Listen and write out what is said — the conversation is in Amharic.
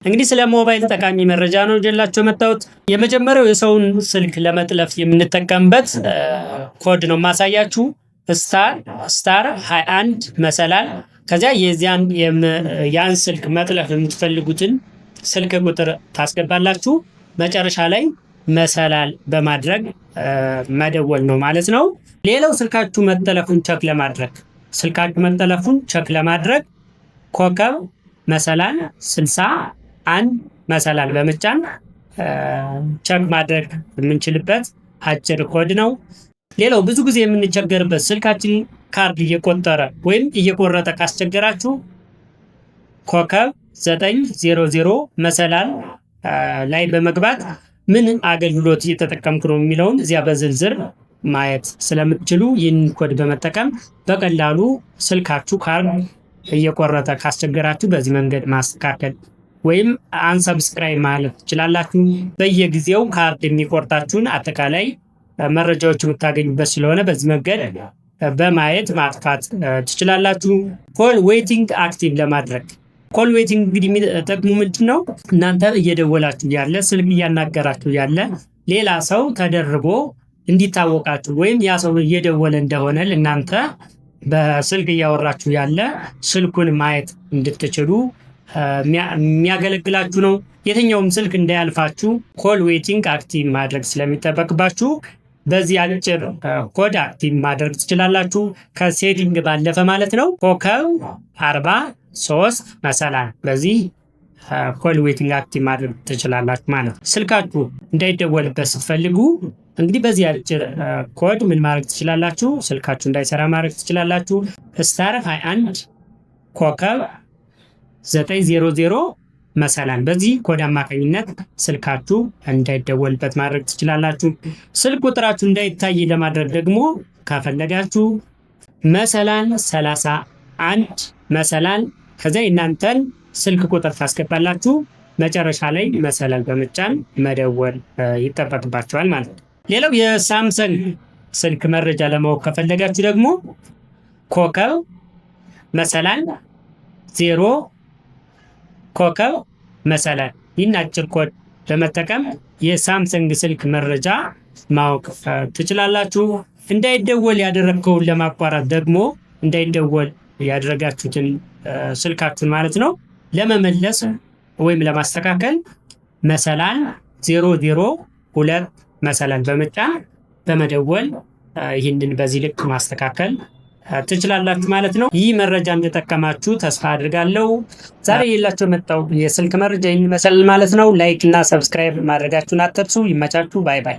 እንግዲህ ስለ ሞባይል ጠቃሚ መረጃ ነው ይዤላችሁ መጣሁት። የመጀመሪያው የሰውን ስልክ ለመጥለፍ የምንጠቀምበት ኮድ ነው ማሳያችሁ። ስታር 21 መሰላል ከዚያ ያን ስልክ መጥለፍ የምትፈልጉትን ስልክ ቁጥር ታስገባላችሁ። መጨረሻ ላይ መሰላል በማድረግ መደወል ነው ማለት ነው። ሌላው ስልካችሁ መጠለፉን ቸክ ለማድረግ ኮከብ መሰላል 61 መሰላል በመጫን ቸክ ማድረግ የምንችልበት አጭር ኮድ ነው። ሌላው ብዙ ጊዜ የምንቸገርበት ስልካችን ካርድ እየቆጠረ ወይም እየቆረጠ ካስቸገራችሁ ኮከብ 900 መሰላል ላይ በመግባት ምን አገልግሎት እየተጠቀምኩ ነው የሚለውን እዚያ በዝርዝር ማየት ስለምትችሉ ይህን ኮድ በመጠቀም በቀላሉ ስልካችሁ ካርድ እየቆረጠ ካስቸገራችሁ በዚህ መንገድ ማስተካከል ወይም አንሰብስክራይብ ማለት ትችላላችሁ። በየጊዜው ካርድ የሚቆርጣችሁን አጠቃላይ መረጃዎች የምታገኙበት ስለሆነ በዚህ መንገድ በማየት ማጥፋት ትችላላችሁ። ኮል ዌቲንግ አክቲቭ ለማድረግ ኮል ዌቲንግ እንግዲህ የሚጠቅሙ ምንድነው? እናንተ እየደወላችሁ ያለ ስልክ እያናገራችሁ ያለ ሌላ ሰው ተደርቦ እንዲታወቃችሁ ወይም ያ ሰው እየደወለ እንደሆነ እናንተ በስልክ እያወራችሁ ያለ ስልኩን ማየት እንድትችሉ የሚያገለግላችሁ ነው። የትኛውም ስልክ እንዳያልፋችሁ ኮል ዌቲንግ አክቲቭ ማድረግ ስለሚጠበቅባችሁ በዚህ አጭር ኮድ አክቲቭ ማድረግ ትችላላችሁ። ከሴቲንግ ባለፈ ማለት ነው። ኮከብ 43 መሰላል በዚህ ኮል ዌቲንግ አክቲቭ ማድረግ ትችላላችሁ ማለት ነው። ስልካችሁ እንዳይደወልበት ስትፈልጉ እንግዲህ በዚህ አጭር ኮድ ምን ማድረግ ትችላላችሁ? ስልካችሁ እንዳይሰራ ማድረግ ትችላላችሁ። ስታር 21 ኮከብ 900 መሰላል በዚህ ኮድ አማካኝነት ስልካችሁ እንዳይደወልበት ማድረግ ትችላላችሁ። ስልክ ቁጥራችሁ እንዳይታይ ለማድረግ ደግሞ ከፈለጋችሁ መሰላል 31 መሰላል ከዚያ እናንተን ስልክ ቁጥር ታስገባላችሁ። መጨረሻ ላይ መሰላል በመጫን መደወል ይጠበቅባችኋል ማለት ነው። ሌላው የሳምሰንግ ስልክ መረጃ ለማወቅ ከፈለጋችሁ ደግሞ ኮከብ መሰላል 0 ኮከብ መሰላል ይህን አጭር ኮድ በመጠቀም የሳምሰንግ ስልክ መረጃ ማወቅ ትችላላችሁ። እንዳይደወል ያደረግከውን ለማቋረጥ ደግሞ እንዳይደወል ያደረጋችሁትን ስልካችሁን ማለት ነው ለመመለስ ወይም ለማስተካከል መሰላል 002 መሰላል በመጫን በመደወል ይህንን በዚህ ልክ ማስተካከል ትችላላችሁ ማለት ነው። ይህ መረጃ እንደተጠቀማችሁ ተስፋ አድርጋለሁ። ዛሬ የላችሁ መጣው የስልክ መረጃ ይመስላል ማለት ነው። ላይክ እና ሰብስክራይብ ማድረጋችሁን አትርሱ። ይመቻችሁ። ባይ ባይ።